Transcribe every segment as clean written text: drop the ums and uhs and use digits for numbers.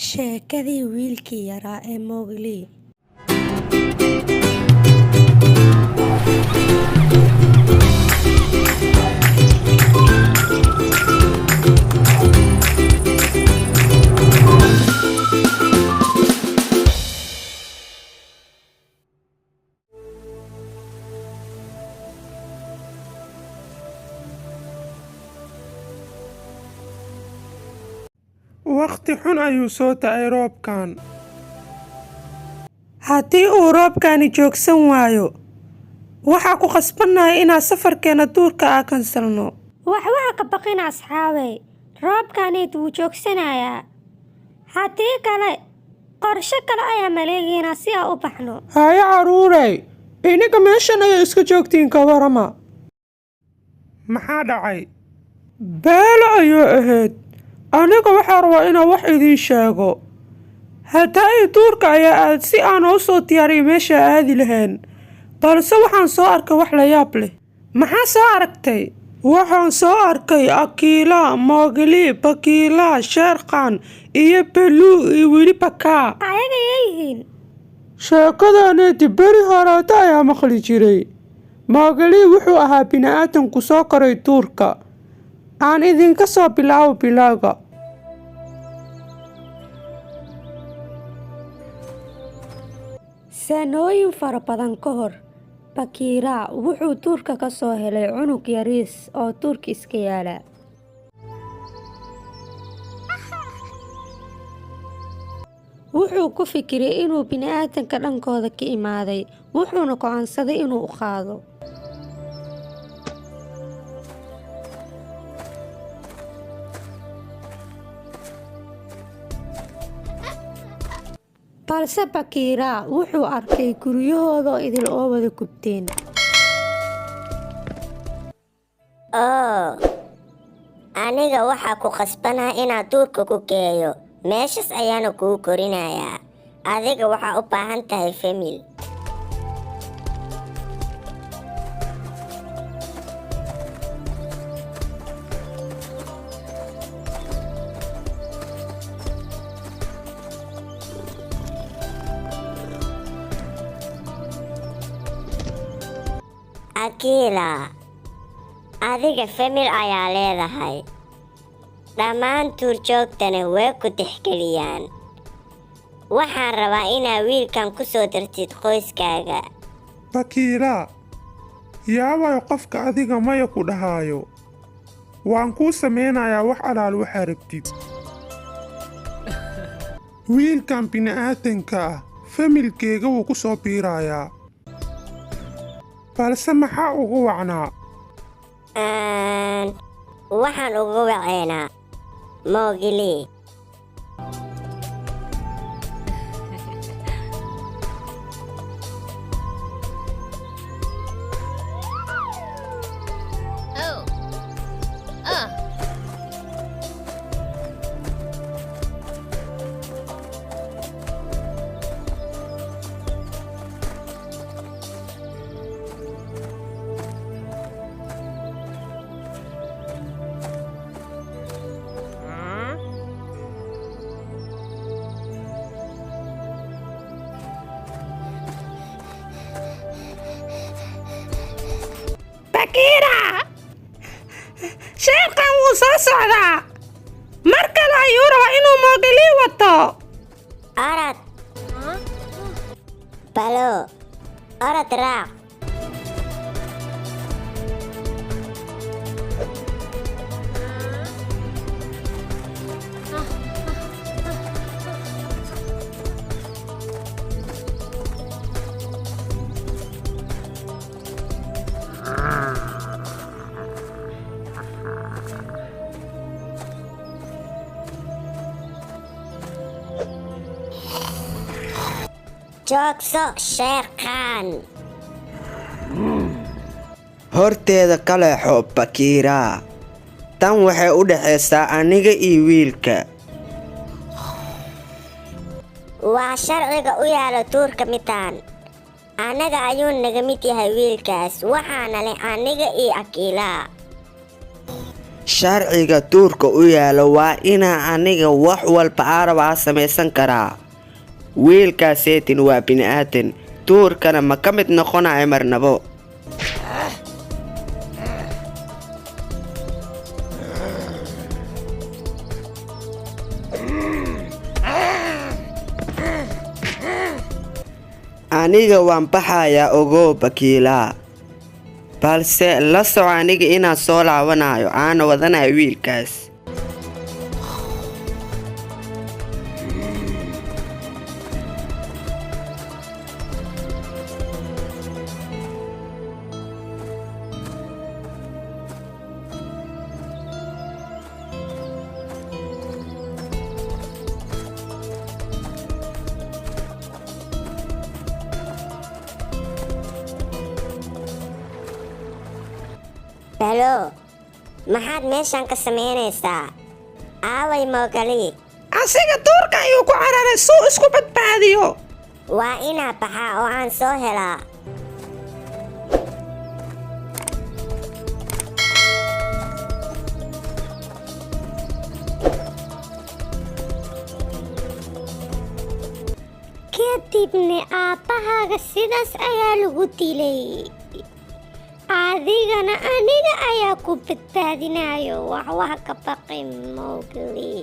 Sheekadii wiilkii yaraa ee Mowgli. Waqti xun ayuu soo ta'ay roobkan. Haddii uu roobkani joogsan waayo, waxaa ku qasbanahay inaan safarkeena duurka kansalno. Wax ka baqin asxaabey, roobkani wuu joogsanayaa. Haddii kale, qorshe kale ayaa maleegaynaa si aan u baxno. Haya caruurey, iniga meeshan ayaa iska joogtiin ka warama. Maxaa dhacay? Beelo ayuu ahayd. Aniga waxaan rabaa inaan wax idiin sheego. Haddii duurka ayaa aad si aan u soo diyaariyo meesha aadi lahayn, balse waxaan soo arkay wax la yaab leh. Maxaa soo aragtay? Waxaan soo arkay Akila, Mowgli, Bagheera, Shere Khan iyo Baloo iyo weliba Kaa. Ayaga yihiin. Sheekadaanedi beri horeeta ayaa maqli jiray. Mowgli wuxuu ahaa bini'aadan ku soo koray duurka. Aan idinka soo bilaabo bilowga. Sanooyin fara badan ka hor, Bagheera wuxuu duurka ka soo helay cunug yariis oo duurka iska yaala. Wuxuu ku fikiray inuu bini'aadanka dhankooda ka imaaday, wuxuuna go'aansaday inuu u qaado. balse Bagheera wuxuu arkay guryahooda idil oo wada gubteen. Aniga waxaa ku qasbanaa inaan duurka ku geeyo. Meeshas ayaana kugu korinayaa. Adiga waxaa u baahan tahay famil. Akila, adiga famil ayaa leedahay. Dhammaan duurjoogtana way ku tixgeliyaan. Waxaan rabaa inaa wiilkan ku soo dartid qoyskaaga. Bagheera, yaawayo qofka adiga maya ku dhahaayo. Waan kuu sameynayaa wax alaal waxaa rabtid. Wiilkan bini'aadanka ah, familkeega wuu ku soo biirayaa. balse maxaa ugu wacnaa? Waxaan ugu waceynaa Mowgli. Bagheera! Shere Khan wuu soo socdaa. Mar kale ayuu rabaa inuu Mowgli wato. Orod. Baloo. Orod raac. Joogso, Shere Khan. Horteeda ka leexo Bagheera. Tan waxay u dhaxaysaa aniga iyo wiilka. Waa sharciga u yaalo duurka midaan. Anaga ayuu naga mid yahay wiilkaas. Waxaana leh aniga iyo Akila. sharciga duurka u yaalo waa inaa aniga wax walba aaraba a samaysan karaa. wiilkaaseetin waa bini'aadan, duurkana ma ka mid noqonayo marnabo. aniga waan baxayaa ogow Bakiila, balse la soco aniga inaan soo laabanayo aana wadanayo wiilkaas. Balo, maxaad meeshan ka samaynaysaa? Aaway Mowgli. asiga duurka ayuu ku cararay suu isku badbaadiyo. Waa inaa baxaa oo aan soo helaa. kadibna aabbahaaga sidaas ayaa lagu dilay. adigana aniga ayaa ku badbaadinayo. wax ka baqin Mowgli.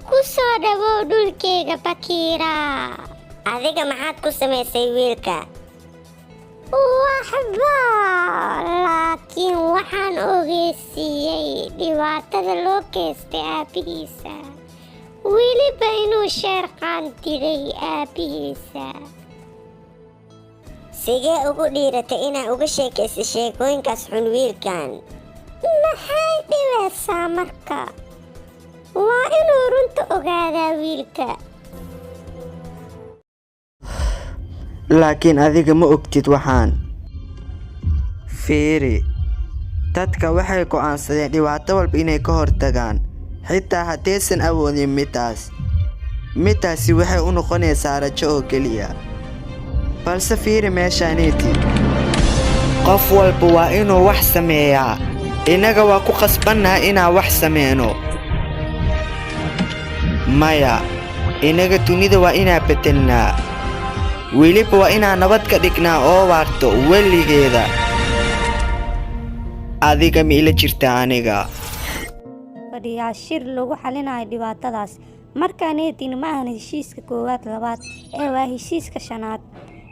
ku soo dhawow dhulkayga Bakiila. Adiga maxaad ku samaysay wiilka? waxba, laakiin waxaan ogeysiiyey dhibaatada loo geystay aabbihiisa, weliba inuu Shere dilay aabbihiisa. Sigee ugu dhiiratay inaa uga sheekaysa sheekooyinkaas xun wiilkan? maxay dhibaysaa marka? waa inuu runta ogaadaa wiilka. laakiin adiga ma ogtid waxaan. fiiri, dadka waxay go'aansadeen dhibaato walba inay ka hortagaan, xitaa haddaysan awoodin midaasi waxay u noqonaysaa rajo oo keliya. balse fiiri meeshaaniiti, qof walba waa inuu wax sameeyaa. innaga waa ku qasbannahay inaan wax sameyno. maya, innaga dunida waa inaan bedelnaa, weliba waa inaan nabad ka dhignaa oo waarto weligeeda. adiga ma ila jirtaa aniga? fadhiyaa shir lagu xalinayo dhibaatadaas. markaaneetin ma ahan heshiiska koowaad labaad ee waa heshiiska shanaad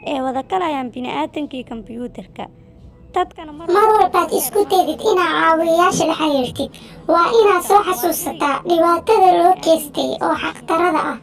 ee wada galayaan bini'aadankii kombiyuutarka. dadkana mar walbaad isku dayid inaad caawiyayaasha la xiriirtid waa inaad soo xasuusataa dhibaatada loo geystay oo xaqdarada ah.